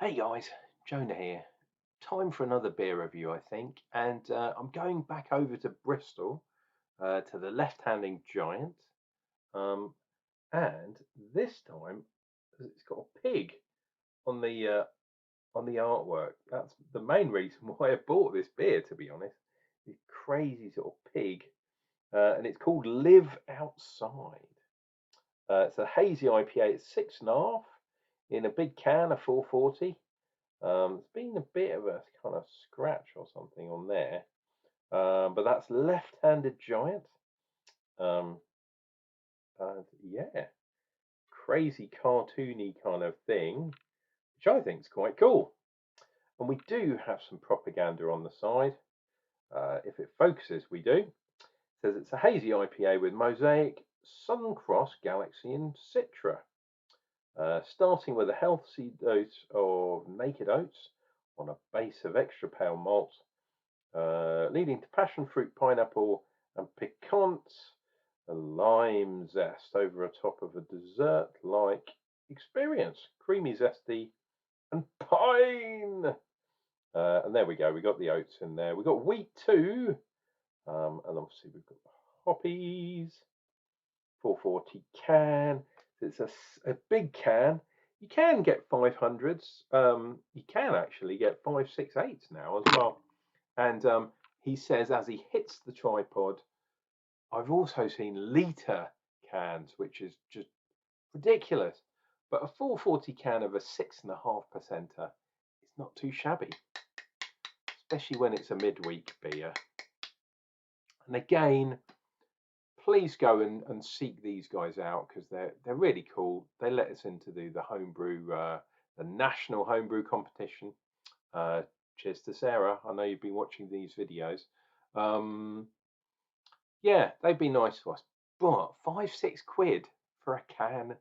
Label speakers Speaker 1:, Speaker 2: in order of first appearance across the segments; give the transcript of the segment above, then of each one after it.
Speaker 1: Hey guys, Jonah here. Time for another beer review, I think, and I'm going back over to Bristol to the left-handing giant, um, and this time it's got a pig on the artwork. That's the main reason why I bought this beer, to be honest. This crazy sort of pig, and it's called Live Outside. It's a hazy IPA. It's 6.5 in a big can of 440. There's been a bit of a kind of scratch or something on there, but that's left-handed giant. Um, and yeah, crazy cartoony kind of thing, which I think is quite cool. And we do have some propaganda on the side. If it focuses, we do. It says it's a hazy IPA with Mosaic, Suncross, Galaxy, and Citra. Starting with a healthy dose of naked oats on a base of extra pale malt, leading to passion fruit, pineapple, and piquant, a lime zest over a top of a dessert-like experience. Creamy, zesty, and pine. And there we go. We got the oats in there. We got wheat too, and obviously we've got hoppies. 440 can. It's a big can. You can get 500s. You can actually get 568s now as well. And he says as he hits the tripod, I've also seen litre cans, which is just ridiculous. But a 440 can of a 6.5%er is not too shabby, especially when it's a midweek beer. And again, please go and seek these guys out because they're really cool. They let us in to do the homebrew, the national homebrew competition. Cheers to Sarah. I know you've been watching these videos. Yeah, they've been nice to us. But 5-6 quid for a can,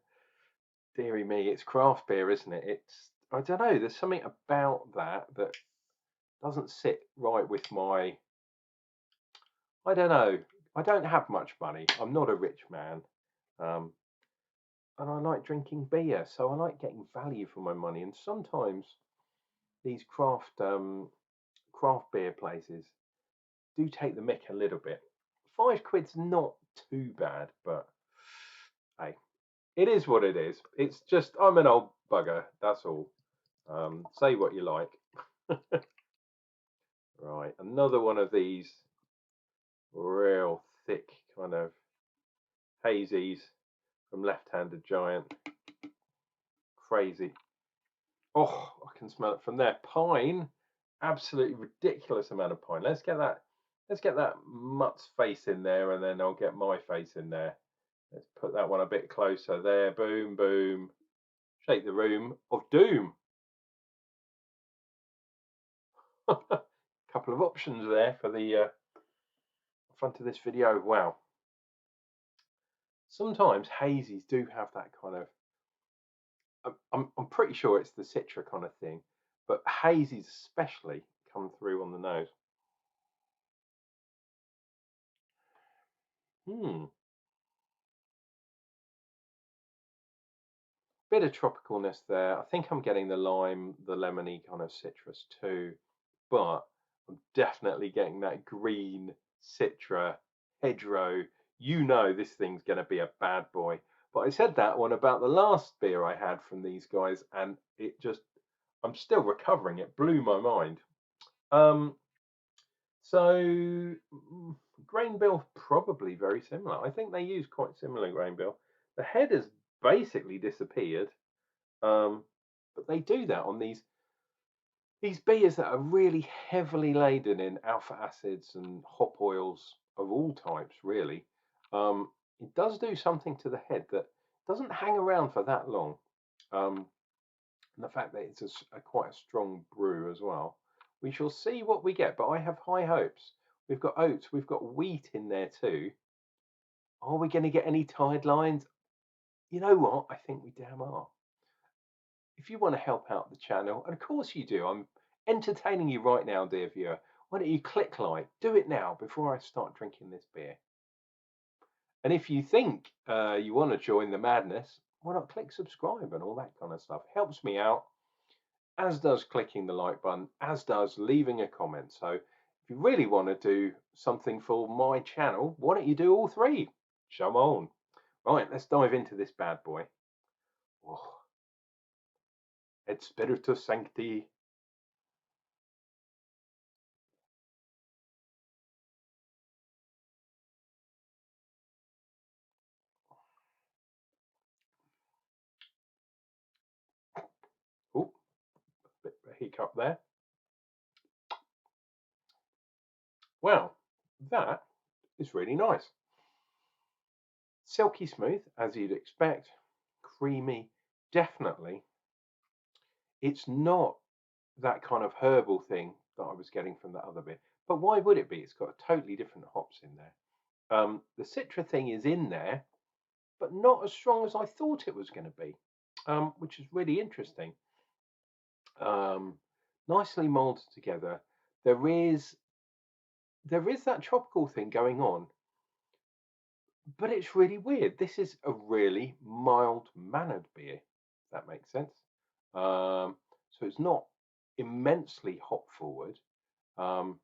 Speaker 1: dearie me, it's craft beer, isn't it? I don't know. There's something about that that doesn't sit right with my. I don't know. I don't have much money. I'm not a rich man. Um, and I like drinking beer, so I like getting value for my money. And sometimes these craft beer places do take the mick a little bit. 5 quid's not too bad, but hey, it is what it is. It's just I'm an old bugger. That's all. Say what you like. Right, another one of these real thick kind of hazies from Left-Handed Giant. Crazy. Oh, I can smell it from there. Pine, absolutely ridiculous amount of pine. Let's get that mutt's face in there, and then I'll get my face in there. Let's put that one a bit closer there. Boom, boom. Shake the room of doom. Couple of options there for the front of this video. Wow. Sometimes hazies do have that kind of. I'm pretty sure it's the Citra kind of thing, but hazies especially come through on the nose. Hmm. Bit of tropicalness there. I think I'm getting the lime, the lemony kind of citrus too, but I'm definitely getting that green citra hedgerow. You know this thing's going to be a bad boy. But I said that one about the last beer I had from these guys, and I'm still recovering. It blew my mind. Um, so grain bill probably very similar. I think they use quite similar grain bill. The head has basically disappeared, but they do that on these beers that are really heavily laden in alpha acids and hop oils of all types. Really, it does do something to the head that doesn't hang around for that long. And the fact that it's quite a strong brew as well. We shall see what we get, but I have high hopes. We've got oats, we've got wheat in there too. Are we going to get any tide lines? You know what? I think we damn are. If you want to help out the channel, and of course you do, I'm entertaining you right now, dear viewer. Why don't you click like? Do it now before I start drinking this beer. And if you think you want to join the madness, why not click subscribe and all that kind of stuff? Helps me out. as does clicking the like button, as does leaving a comment. So if you really want to do something for my channel, why don't you do all three? Come on. Right, let's dive into this bad boy. Oh, et Spiritus Sancti. Oh, bit of a hiccup there. Well, that is really nice. Silky smooth, as you'd expect. Creamy, definitely. It's not that kind of herbal thing that I was getting from that other beer. But why would it be? It's got a totally different hops in there. The Citra thing is in there, but not as strong as I thought it was going to be, which is really interesting. Um, nicely molded together. There is that tropical thing going on, but it's really weird. This is a really mild mannered beer. If that makes sense. So it's not immensely hop forward. Um,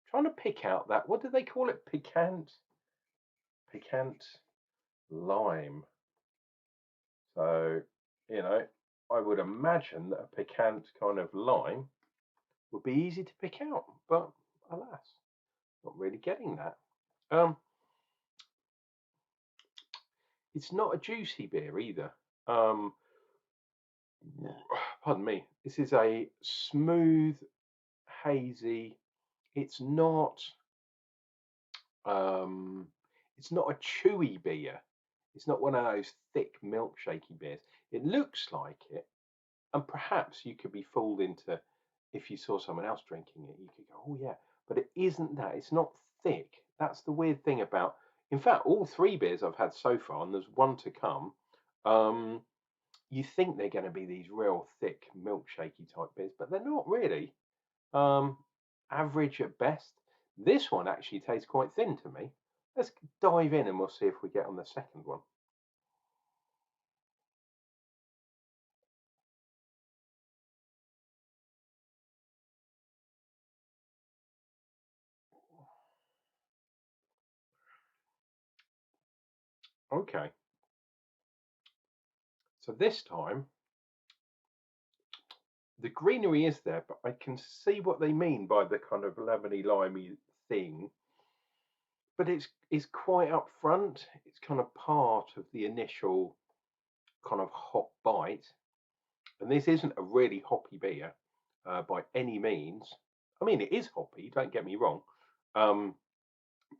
Speaker 1: trying to pick out that, what do they call it? Piquant lime. So, I would imagine that a piquant kind of lime would be easy to pick out, but alas, not really getting that. It's not a juicy beer either. Um, pardon me. This is a smooth, hazy. It's not. Um, it's not a chewy beer. It's not one of those thick milkshakey beers. It looks like it, and perhaps you could be fooled into, if you saw someone else drinking it, you could go, oh yeah, but it isn't that. It's not thick. That's the weird thing about, in fact, all three beers I've had so far, and there's one to come. Um, you think they're going to be these real thick milkshakey type beers, but they're not really. Um, Average at best. This one actually tastes quite thin to me. Let's dive in and we'll see if we get on the second one. Okay, so this time the greenery is there, but I can see what they mean by the kind of lemony limey thing. But it's quite up front. It's kind of part of the initial kind of hop bite. And this isn't a really hoppy beer by any means. I mean, it is hoppy, don't get me wrong,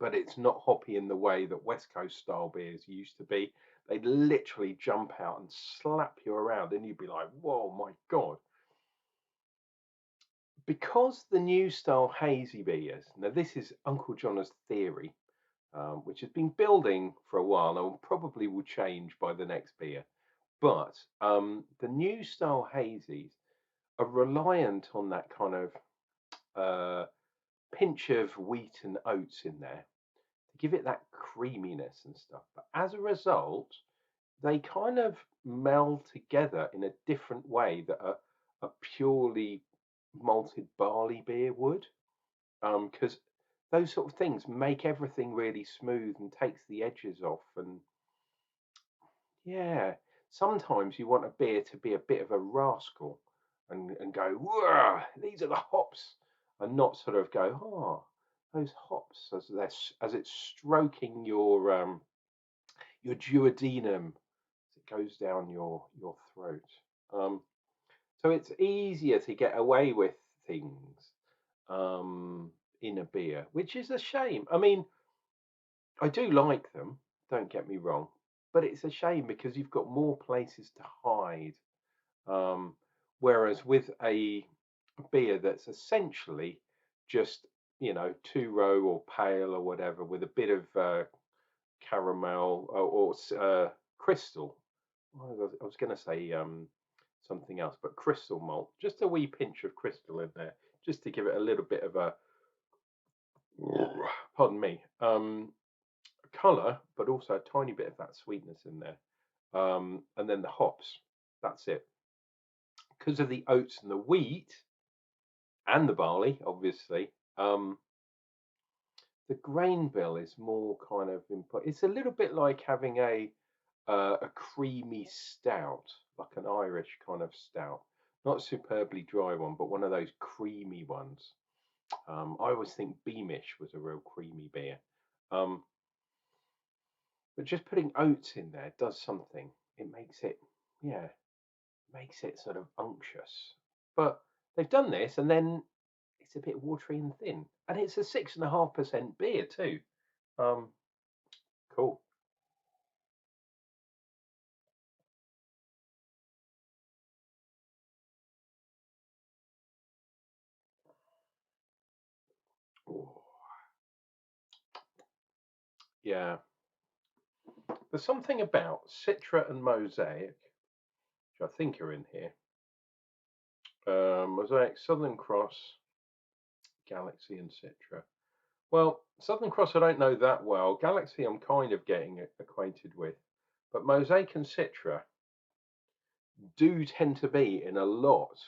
Speaker 1: but it's not hoppy in the way that West Coast style beers used to be. They'd literally jump out and slap you around, and you'd be like, whoa, my God. Because the new style hazy beers, now this is Unclejona's theory, which has been building for a while and probably will change by the next beer. But the new style hazies are reliant on that kind of pinch of wheat and oats in there to give it that creaminess and stuff. But as a result, they kind of meld together in a different way that a purely malted barley beer would. Because those sort of things make everything really smooth and takes the edges off. And yeah, sometimes you want a beer to be a bit of a rascal and go, whoa, these are the hops, and not sort of go, oh, those hops as it's stroking your duodenum as it goes down your throat. Um, so it's easier to get away with things in a beer, which is a shame. I mean, I do like them, don't get me wrong, but it's a shame because you've got more places to hide. Um, Whereas with a beer that's essentially just, two row or pale or whatever with a bit of caramel or crystal. I was going to say something else, but crystal malt, just a wee pinch of crystal in there, just to give it a little bit of a, pardon me, colour, but also a tiny bit of that sweetness in there. And then the hops, that's it. because of the oats and the wheat and the barley, obviously. The grain bill is more kind of it's a little bit like having a creamy stout, like an Irish kind of stout, not a superbly dry one, but one of those creamy ones. I always think Beamish was a real creamy beer. Um, but just putting oats in there does something. It makes it, yeah, makes it sort of unctuous. But they've done this, and then it's a bit watery and thin, and it's a 6.5% beer too. Um, cool. Ooh, yeah, there's something about Citra and Mosaic, which I think are in here. Mosaic, Southern Cross, Galaxy, and Citra. Well, Southern Cross I don't know that well. Galaxy I'm kind of getting acquainted with, but Mosaic and Citra do tend to be in a lot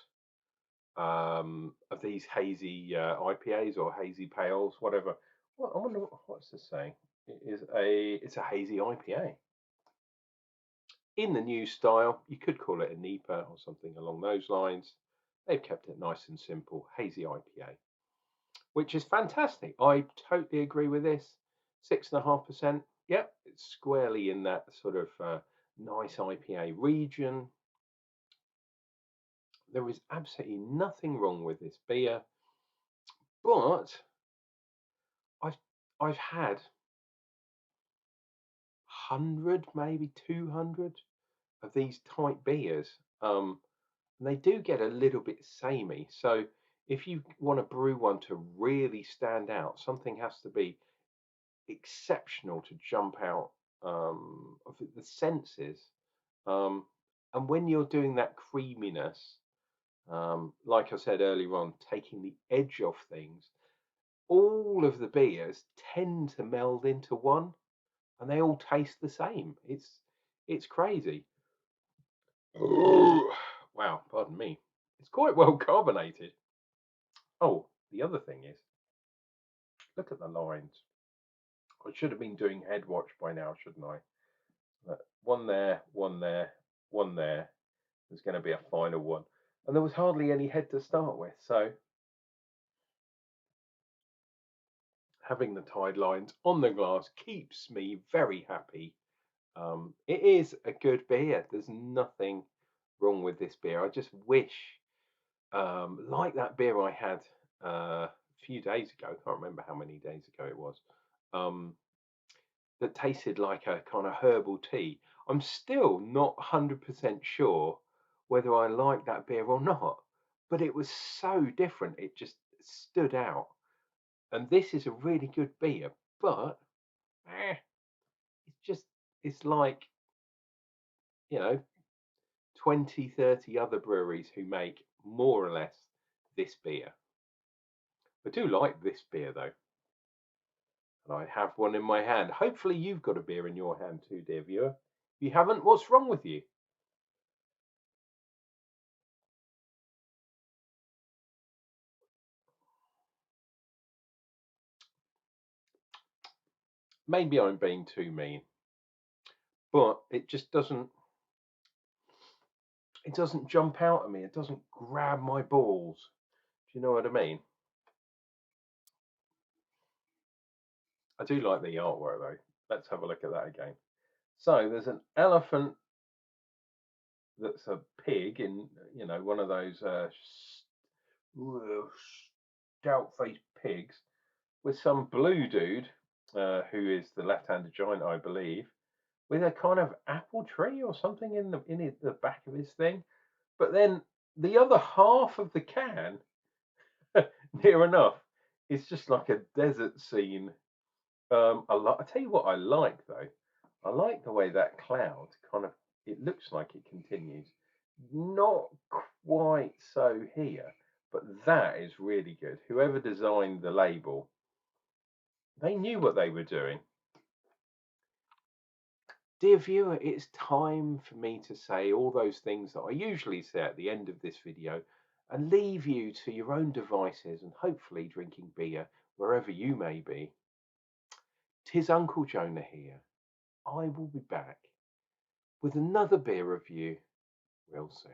Speaker 1: of these hazy IPAs or hazy pales, whatever. Well, I wonder what's this saying. It's a hazy IPA in the new style. You could call it a NEIPA or something along those lines. They've kept it nice and simple, hazy IPA, which is fantastic. I totally agree with this. 6.5%. Yep, it's squarely in that sort of nice IPA region. There is absolutely nothing wrong with this beer, but I've I've had 100, maybe 200 of these type beers. And they do get a little bit samey. So if you want to brew one to really stand out, something has to be exceptional to jump out of the senses. Um, and when you're doing that creaminess, like I said earlier on, taking the edge off things, all of the beers tend to meld into one, and they all taste the same. It's crazy. Wow, pardon me. It's quite well carbonated. Oh, the other thing is, look at the lines. I should have been doing head watch by now, shouldn't I? One there, one there, one there. There's going to be a final one. And there was hardly any head to start with. So having the tide lines on the glass keeps me very happy. It is a good beer. There's nothing wrong with this beer. I just wish, like that beer I had a few days ago, I can't remember how many days ago it was, um, that tasted like a kind of herbal tea. I'm still not 100% sure whether I like that beer or not, but it was so different. It just stood out. And this is a really good beer, but it's just, it's like, you know, 20, 30 other breweries who make more or less this beer. I do like this beer though, and I have one in my hand. Hopefully, you've got a beer in your hand too, dear viewer. If you haven't, what's wrong with you? Maybe I'm being too mean, but it just doesn't. It doesn't jump out at me. It doesn't grab my balls. Do you know what I mean? I do like the artwork though. Let's have a look at that again. So there's an elephant that's a pig in, one of those stout-faced pigs with some blue dude who is the left-handed giant, I believe, with a kind of apple tree or something in the back of his thing. But then the other half of the can, near enough, is just like a desert scene. I tell you what I like though. I like the way that cloud kind of, it looks like it continues. Not quite so here, but that is really good. Whoever designed the label, they knew what they were doing. Dear viewer, it's time for me to say all those things that I usually say at the end of this video and leave you to your own devices and hopefully drinking beer wherever you may be. 'Tis Uncle Jonah here. I will be back with another beer review real soon.